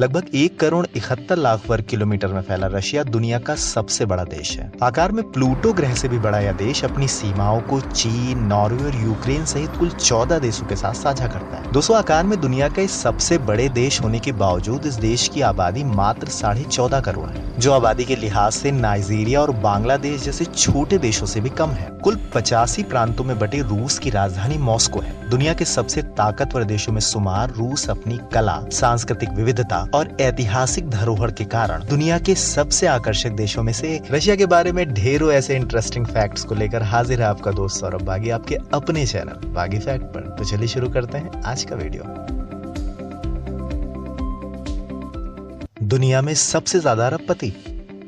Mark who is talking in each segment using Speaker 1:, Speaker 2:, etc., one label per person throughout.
Speaker 1: लगभग 1,71,00,000 वर्ग किलोमीटर में फैला रशिया दुनिया का सबसे बड़ा देश है। आकार में प्लूटो ग्रह से भी बड़ा यह देश अपनी सीमाओं को चीन, नॉर्वे और यूक्रेन सहित कुल 14 देशों के साथ साझा करता है। दोस्तों, आकार में दुनिया का इस सबसे बड़े देश होने के बावजूद इस देश की आबादी मात्र 14.5 करोड़ है, जो आबादी के लिहाज से नाइजीरिया और बांग्लादेश जैसे छोटे देशों से भी कम है। कुल 85 प्रांतों में बटे रूस की राजधानी मॉस्को है। दुनिया के सबसे ताकतवर देशों में शुमार रूस अपनी कला, सांस्कृतिक विविधता और ऐतिहासिक धरोहर के कारण दुनिया के सबसे आकर्षक देशों में से एक। रशिया के बारे में ढेरों ऐसे इंटरेस्टिंग फैक्ट्स को लेकर हाजिर है आपका दोस्त सौरभ बागी आपके अपने चैनल बागी फैक्ट पर। तो चलिए शुरू करते हैं आज का वीडियो। दुनिया में सबसे ज्यादा अरबपति।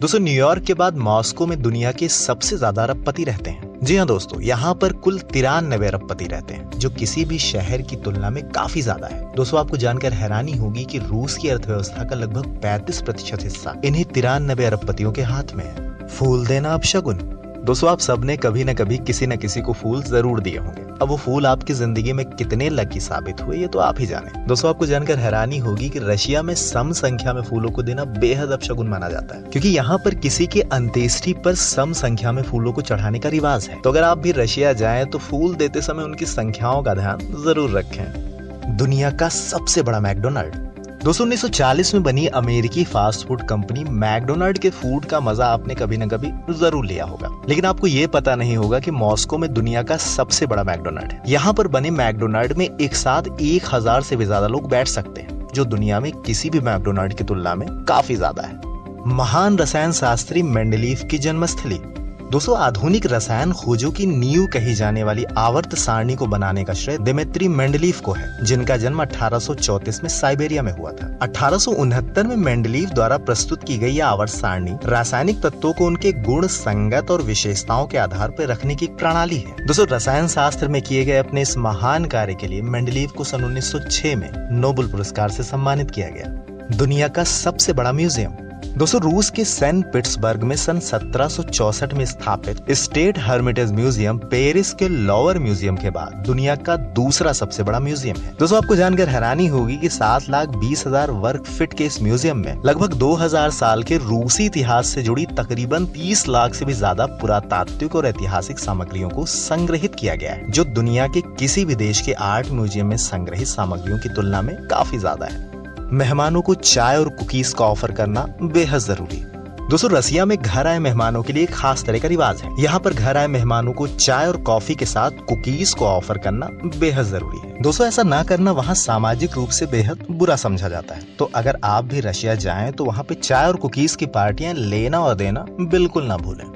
Speaker 1: दोस्तों, न्यूयॉर्क के बाद मॉस्को में दुनिया के सबसे ज्यादा अरबपति रहते हैं। जी हाँ दोस्तों, यहाँ पर कुल 93 अरबपति रहते हैं, जो किसी भी शहर की तुलना में काफी ज्यादा है। दोस्तों, आपको जानकर हैरानी होगी कि रूस की अर्थव्यवस्था का लगभग 35% हिस्सा इन्हीं 93 अरबपतियों के हाथ में है। फूल देना अपशगुन। दोस्तों, आप सबने कभी न कभी किसी न किसी को फूल जरूर दिए होंगे। अब वो फूल आपकी जिंदगी में कितने लकी साबित हुए ये तो आप ही जाने। दोस्तों, आपको जानकर हैरानी होगी कि रशिया में सम संख्या में फूलों को देना बेहद अपशगुन माना जाता है, क्योंकि यहाँ पर किसी के अंत्येष्टि पर सम संख्या में फूलों को चढ़ाने का रिवाज है। तो अगर आप भी रशिया जाएं तो फूल देते समय उनकी संख्याओं का ध्यान जरूर रखें। दुनिया का सबसे बड़ा मैकडोनल्ड। दोस्तों, 1940 में बनी अमेरिकी फास्ट फूड कंपनी मैकडोनल्ड के फूड का मजा आपने कभी न कभी जरूर लिया होगा, लेकिन आपको ये पता नहीं होगा कि मॉस्को में दुनिया का सबसे बड़ा मैकडोनल्ड है। यहाँ पर बने मैकडोनल्ड में एक साथ 1000 से भी ज्यादा लोग बैठ सकते हैं, जो दुनिया में किसी भी मैकडोनल्ड की तुलना में काफी ज्यादा है। महान रसायन शास्त्री मेंडलीव की जन्मस्थली। दोस्तों, आधुनिक रसायन खोजों की नींव कही जाने वाली आवर्त सारणी को बनाने का श्रेय दिमित्री मेंडलीव को है, जिनका जन्म 1834 में साइबेरिया में हुआ था। 1869 में मेंडलीव द्वारा प्रस्तुत की गई यह आवर्त सारणी रासायनिक तत्वों को उनके गुण, संगत और विशेषताओं के आधार पर रखने की प्रणाली है। दोस्तों, रसायन शास्त्र में किए गए अपने इस महान कार्य के लिए मेंडलीव को सन 1906 में नोबेल पुरस्कार से सम्मानित किया गया। दुनिया का सबसे बड़ा म्यूजियम। दोस्तों, रूस के सेंट पीटर्सबर्ग में सन 1764 में स्थापित स्टेट हर्मिटेज म्यूजियम पेरिस के लोवर म्यूजियम के बाद दुनिया का दूसरा सबसे बड़ा म्यूजियम है। दोस्तों, आपको जानकर हैरानी होगी कि 7,20,000 वर्ग फीट के इस म्यूजियम में लगभग 2000 साल के रूसी इतिहास से जुड़ी तकरीबन 30 लाख से भी ज्यादा पुरातात्विक और ऐतिहासिक सामग्रियों को संग्रहित किया गया है, जो दुनिया के किसी भी देश के आर्ट म्यूजियम में संग्रहित सामग्रियों की तुलना में काफी ज्यादा है। मेहमानों को चाय और कुकीज का ऑफर करना बेहद जरूरी। दोस्तों, रसिया में घर आए मेहमानों के लिए एक खास तरह का रिवाज है। यहाँ पर घर आए मेहमानों को चाय और कॉफी के साथ कुकीज को ऑफर करना बेहद जरूरी है। दोस्तों, ऐसा ना करना वहाँ सामाजिक रूप से बेहद बुरा समझा जाता है। तो अगर आप भी रशिया जाएं तो वहाँ पे चाय और कुकीज की पार्टियां लेना और देना बिल्कुल ना भूलें।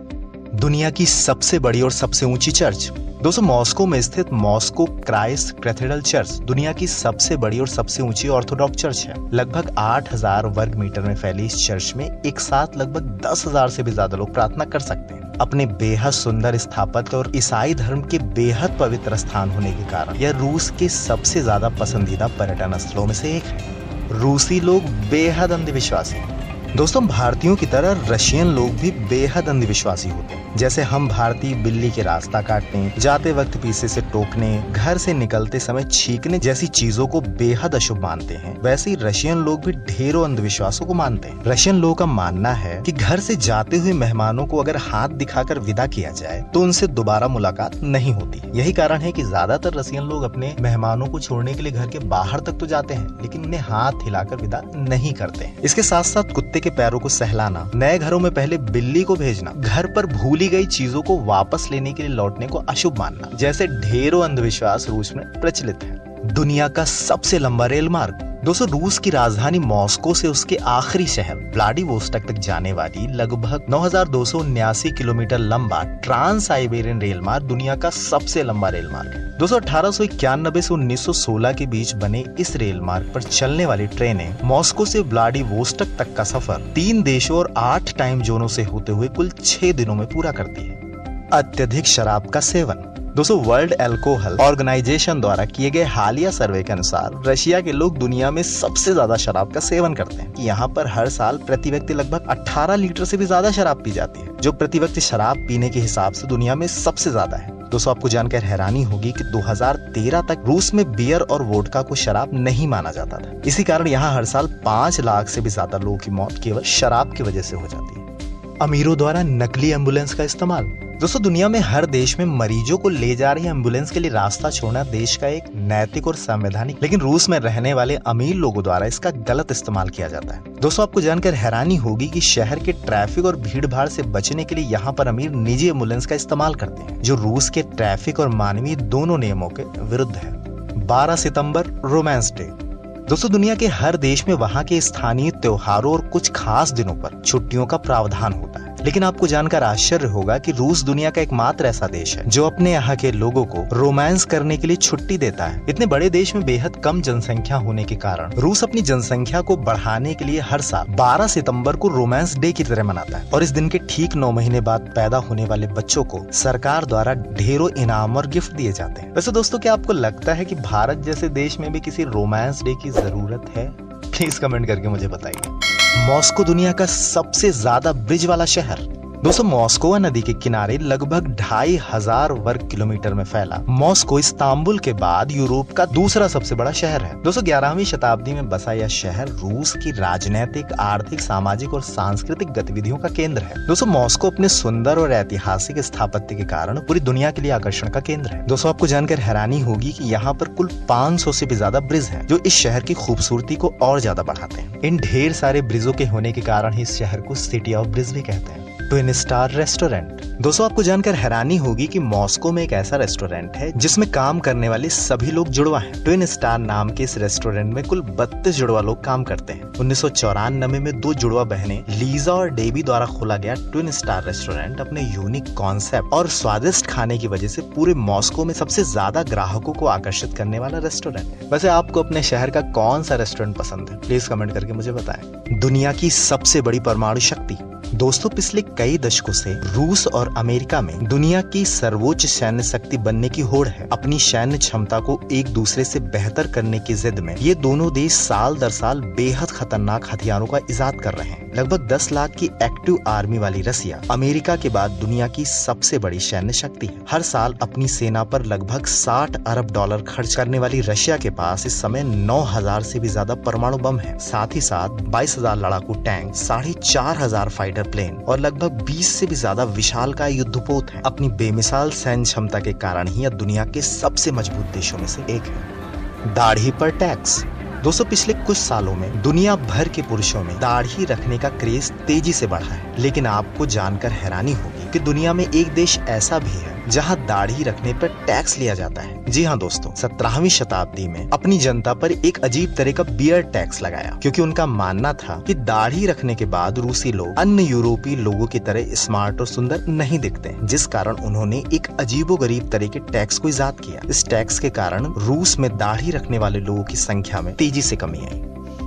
Speaker 1: दुनिया की सबसे बड़ी और सबसे ऊंची चर्च। दोस्तों, मॉस्को में स्थित मॉस्को क्राइस्ट कैथेड्रल चर्च दुनिया की सबसे बड़ी और सबसे ऊंची ऑर्थोडॉक्स चर्च है। लगभग 8000 वर्ग मीटर में फैली इस चर्च में एक साथ लगभग 10,000 से भी ज्यादा लोग प्रार्थना कर सकते हैं। अपने बेहद सुंदर स्थापत्य और ईसाई धर्म के बेहद पवित्र स्थान होने के कारण यह रूस के सबसे ज्यादा पसंदीदा पर्यटन स्थलों में से एक है। रूसी लोग बेहद अंधविश्वासी। दोस्तों, भारतीयों की तरह रशियन लोग भी बेहद अंधविश्वासी होते हैं। जैसे हम भारतीय बिल्ली के रास्ता काटने, जाते वक्त पीछे से टोकने, घर से निकलते समय छींकने जैसी चीजों को बेहद अशुभ मानते हैं, वैसे ही रशियन लोग भी ढेरों अंधविश्वासों को मानते हैं। रशियन लोगों का मानना है कि घर से जाते हुए मेहमानों को अगर हाथ दिखाकर विदा किया जाए तो उनसे दोबारा मुलाकात नहीं होती। यही कारण है कि ज्यादातर रशियन लोग अपने मेहमानों को छोड़ने के लिए घर के बाहर तक तो जाते हैं, लेकिन उन्हें हाथ हिलाकर विदा नहीं करते। इसके साथ साथ कुत्ते के पैरों को सहलाना, नए घरों में पहले बिल्ली को भेजना, घर पर भूली गई चीजों को वापस लेने के लिए लौटने को अशुभ मानना जैसे ढेरों अंधविश्वास रूस में प्रचलित है। दुनिया का सबसे लंबा रेल मार्ग। दोस्तों, रूस की राजधानी मॉस्को से उसके आखिरी शहर व्लादिवोस्टोक तक जाने वाली लगभग 9,279 किलोमीटर लंबा ट्रांस साइबेरियन रेल मार्ग दुनिया का सबसे लंबा रेल मार्ग है। दोस्तों, 1891 से 1916 के बीच बने इस रेल मार्ग पर चलने वाली ट्रेनें मॉस्को से व्लादिवोस्टोक तक का सफर 3 देशों और 8 टाइम जोनों से होते हुए कुल 6 दिनों में पूरा करती है। अत्यधिक शराब का सेवन। दोस्तों, वर्ल्ड अल्कोहल ऑर्गेनाइजेशन द्वारा किए गए हालिया सर्वे के अनुसार रशिया के लोग दुनिया में सबसे ज्यादा शराब का सेवन करते हैं। यहाँ पर हर साल प्रति व्यक्ति लगभग 18 लीटर से भी ज्यादा शराब पी जाती है, जो प्रति व्यक्ति शराब पीने के हिसाब से दुनिया में सबसे ज्यादा है। दोस्तों आपको जानकर हैरानी होगी कि 2013 तक रूस में बियर और वोडका को शराब नहीं माना जाता था। इसी कारण यहाँ हर साल 5 लाख से भी ज्यादा लोगों की मौत केवल शराब की वजह से हो जाती है। अमीरों द्वारा नकली एम्बुलेंस का इस्तेमाल। दोस्तों दुनिया में हर देश में मरीजों को ले जा रही एम्बुलेंस के लिए रास्ता छोड़ना देश का एक नैतिक और संवैधानिक, लेकिन रूस में रहने वाले अमीर लोगों द्वारा इसका गलत इस्तेमाल किया जाता है। दोस्तों आपको जानकर हैरानी होगी कि शहर के ट्रैफिक और भीड़ भाड़ से बचने के लिए यहाँ पर अमीर निजी एम्बुलेंस का इस्तेमाल करते हैं, जो रूस के ट्रैफिक और मानवीय दोनों नियमों के विरुद्ध है। 12 सितंबर रोमांस डे। दोस्तों दुनिया के हर देश में वहाँ के स्थानीय त्योहारों और कुछ खास दिनों पर छुट्टियों का प्रावधान होता है, लेकिन आपको जानकर आश्चर्य होगा कि रूस दुनिया का एकमात्र ऐसा देश है जो अपने यहाँ के लोगों को रोमांस करने के लिए छुट्टी देता है। इतने बड़े देश में बेहद कम जनसंख्या होने के कारण रूस अपनी जनसंख्या को बढ़ाने के लिए हर साल 12 सितंबर को रोमांस डे की तरह मनाता है, और इस दिन के ठीक 9 महीने बाद पैदा होने वाले बच्चों को सरकार द्वारा ढेरों इनाम और गिफ्ट दिए जाते हैं। वैसे दोस्तों क्या आपको लगता है कि भारत जैसे देश में भी किसी रोमांस डे की जरूरत है? प्लीज कमेंट करके मुझे बताइए। मॉस्को दुनिया का सबसे ज्यादा ब्रिज वाला शहर। दोस्तों मॉस्को नदी के किनारे लगभग 2500 वर्ग किलोमीटर में फैला मॉस्को इस्तांबुल के बाद यूरोप का दूसरा सबसे बड़ा शहर है। दोस्तों 11वीं शताब्दी में बसा यह शहर रूस की राजनीतिक, आर्थिक, सामाजिक और सांस्कृतिक गतिविधियों का केंद्र है। दोस्तों मॉस्को अपने सुंदर और ऐतिहासिक स्थापत्य के कारण पूरी दुनिया के लिए आकर्षण का केंद्र है। दोस्तों आपको जानकर हैरानी होगी कि यहाँ पर कुल 500 से भी ज्यादा ब्रिज हैं, जो इस शहर की खूबसूरती को और ज्यादा बढ़ाते हैं। इन ढेर सारे ब्रिजों के होने के कारण ही इस शहर को सिटी ऑफ ब्रिज भी कहते हैं। Twin star restaurant. दोस्तों आपको जानकर हैरानी होगी कि मॉस्को में एक ऐसा रेस्टोरेंट है जिसमें काम करने वाले सभी लोग जुड़वा हैं। ट्विन स्टार नाम के इस रेस्टोरेंट में कुल 32 जुड़वा लोग काम करते हैं। 1994 में 2 जुड़वा बहनें लीजा और डेबी द्वारा खोला गया ट्विन स्टार रेस्टोरेंट अपने यूनिक कॉन्सेप्ट और स्वादिष्ट खाने की वजह से पूरे मॉस्को में सबसे ज्यादा ग्राहकों को आकर्षित करने वाला रेस्टोरेंट है। वैसे आपको अपने शहर का कौन सा रेस्टोरेंट पसंद है? प्लीज कमेंट करके मुझे बताएं। दुनिया की सबसे बड़ी परमाणु शक्ति। दोस्तों पिछले कई दशकों से रूस और अमेरिका में दुनिया की सर्वोच्च सैन्य शक्ति बनने की होड़ है। अपनी सैन्य क्षमता को एक दूसरे से बेहतर करने की जिद में ये दोनों देश साल दर साल बेहद खतरनाक हथियारों का इजाद कर रहे हैं। लगभग 10 लाख की एक्टिव आर्मी वाली रसिया अमेरिका के बाद दुनिया की सबसे बड़ी सैन्य शक्ति है। हर साल अपनी सेना पर लगभग $60 अरब खर्च करने वाली रशिया के पास इस समय 9000 से भी ज्यादा परमाणु बम है। साथ ही साथ 22,000 लड़ाकू टैंक, 4500 फाइटर प्लेन और लगभग 20 से भी ज्यादा विशालकाय युद्धपोत हैं। अपनी बेमिसाल सैन्य क्षमता के कारण ही यह दुनिया के सबसे मजबूत देशों में से एक है। दाढ़ी पर टैक्स। दोस्तों पिछले कुछ सालों में दुनिया भर के पुरुषों में दाढ़ी रखने का क्रेज तेजी से बढ़ा है, लेकिन आपको जानकर हैरानी होगी कि दुनिया में एक देश ऐसा भी है जहां दाढ़ी रखने पर टैक्स लिया जाता है। जी हाँ दोस्तों, 17वीं शताब्दी में अपनी जनता पर एक अजीब तरह का बियर्ड टैक्स लगाया, क्योंकि उनका मानना था कि दाढ़ी रखने के बाद रूसी लोग अन्य यूरोपीय लोगों की तरह स्मार्ट और सुंदर नहीं दिखते, जिस कारण उन्होंने एक अजीबोगरीब तरह के टैक्स को इजाद किया। इस टैक्स के कारण रूस में दाढ़ी रखने वाले लोगों की संख्या में तेजी से कमी आई।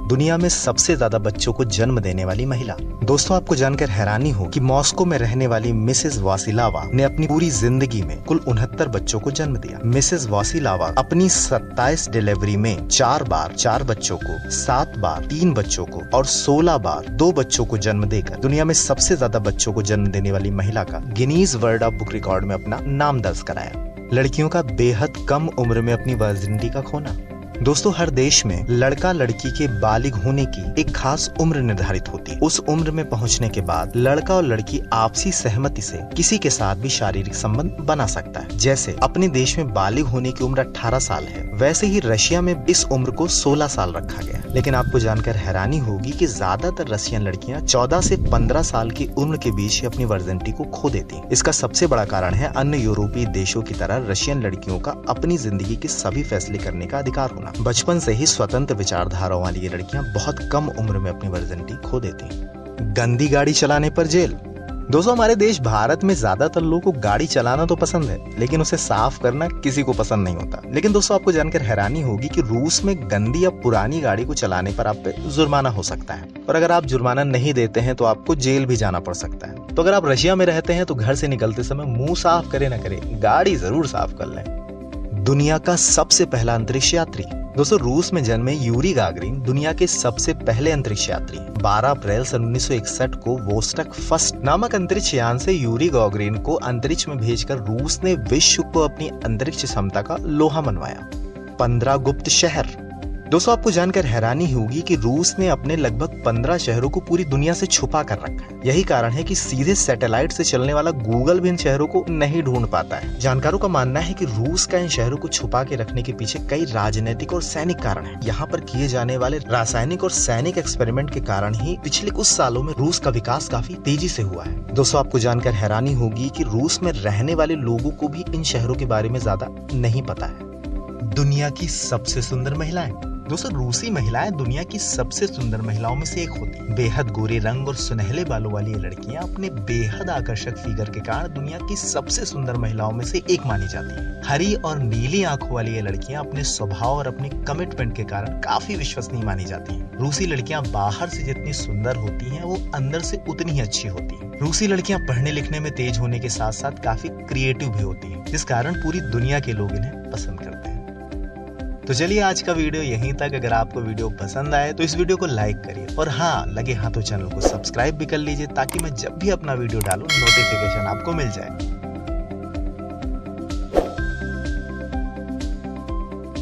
Speaker 1: दुनिया में सबसे ज्यादा बच्चों को जन्म देने वाली महिला। दोस्तों आपको जानकर हैरानी हो कि मॉस्को में रहने वाली मिसेस वासिलावा ने अपनी पूरी जिंदगी में कुल 69 बच्चों को जन्म दिया। मिसेस वासिलावा अपनी 27 डिलीवरी में 4 बार 4 बच्चों को, 7 बार 3 बच्चों को और 16 बार 2 बच्चों को जन्म देकर दुनिया में सबसे ज्यादा बच्चों को जन्म देने वाली महिला का Guinness world of book record में अपना नाम दर्ज कराया। लड़कियों का बेहद कम उम्र में अपनी वर्जिनिटी का खोना। दोस्तों हर देश में लड़का लड़की के बालिग होने की एक खास उम्र निर्धारित होती है। उस उम्र में पहुंचने के बाद लड़का और लड़की आपसी सहमति से किसी के साथ भी शारीरिक संबंध बना सकता है। जैसे अपने देश में बालिग होने की उम्र 18 साल है, वैसे ही रशिया में इस उम्र को 16 साल रखा गया। लेकिन आपको जानकर हैरानी होगी कि ज्यादातर रशियन लड़कियां 14 से 15 साल की उम्र के बीच ही अपनी वर्जिनिटी को खो देती हैं। इसका सबसे बड़ा कारण है अन्य यूरोपीय देशों की तरह रशियन लड़कियों का अपनी जिंदगी के सभी फैसले करने का अधिकार होना। बचपन से ही स्वतंत्र विचारधाराओं वाली ये लड़कियां बहुत कम उम्र में अपनी वर्जिनिटी खो देती हैं। गंदी गाड़ी चलाने पर जेल। दोस्तों हमारे देश भारत में ज्यादातर लोगों को गाड़ी चलाना तो पसंद है, लेकिन उसे साफ करना किसी को पसंद नहीं होता। लेकिन दोस्तों आपको जानकर हैरानी होगी कि रूस में गंदी या पुरानी गाड़ी को चलाने पर आप पे जुर्माना हो सकता है, और अगर आप जुर्माना नहीं देते हैं तो आपको जेल भी जाना पड़ सकता है। तो अगर आप रशिया में रहते हैं तो घर से निकलते समय मुंह साफ करे न करे, गाड़ी जरूर साफ कर लें। दुनिया का सबसे पहला अंतरिक्ष यात्री। दोस्तों रूस में जन्मे यूरी गागरिन दुनिया के सबसे पहले अंतरिक्ष यात्री हैं। 12 अप्रैल सन 1961 को वोस्टक फर्स्ट नामक अंतरिक्ष यान से यूरी गागरिन को अंतरिक्ष में भेजकर रूस ने विश्व को अपनी अंतरिक्ष क्षमता का लोहा मनवाया। 15 गुप्त शहर। दोस्तों आपको जानकर हैरानी होगी कि रूस ने अपने लगभग 15 शहरों को पूरी दुनिया से छुपा कर रखा है। यही कारण है कि सीधे सैटेलाइट से चलने वाला गूगल भी इन शहरों को नहीं ढूंढ पाता है। जानकारों का मानना है कि रूस का इन शहरों को छुपा के रखने के पीछे कई राजनीतिक और सैनिक कारण हैं। यहाँ पर किए जाने वाले रासायनिक और सैनिक एक्सपेरिमेंट के कारण ही पिछले कुछ सालों में रूस का विकास काफी तेजी से हुआ है। दोस्तों आपको जानकर हैरानी होगी कि रूस में रहने वाले लोगों को भी इन शहरों के बारे में ज्यादा नहीं पता है। दुनिया की सबसे सुंदर महिलाएं। दोस्तों रूसी महिलाएं दुनिया की सबसे सुंदर महिलाओं में से एक होती हैं। बेहद गोरे रंग और सुनहले बालों वाली ये लड़कियां अपने बेहद आकर्षक फिगर के कारण दुनिया की सबसे सुंदर महिलाओं में से एक मानी जाती हैं। हरी और नीली आंखों वाली ये लड़कियां अपने स्वभाव और अपने कमिटमेंट के कारण काफी विश्वसनीय मानी जाती हैं। रूसी लड़कियां बाहर से जितनी सुंदर होती हैं वो अंदर से उतनी ही अच्छी होती हैं। रूसी लड़कियां पढ़ने लिखने में तेज होने के साथ साथ काफी क्रिएटिव भी होती हैं, जिस कारण पूरी दुनिया के लोग इन्हें पसंद करते हैं। तो चलिए आज का वीडियो यहीं तक। अगर आपको वीडियो पसंद आए तो इस वीडियो को लाइक करिए और हाँ लगे हाथों चैनल को सब्सक्राइब भी कर लीजिए ताकि मैं जब भी अपना वीडियो डालूं नोटिफिकेशन आपको मिल जाए।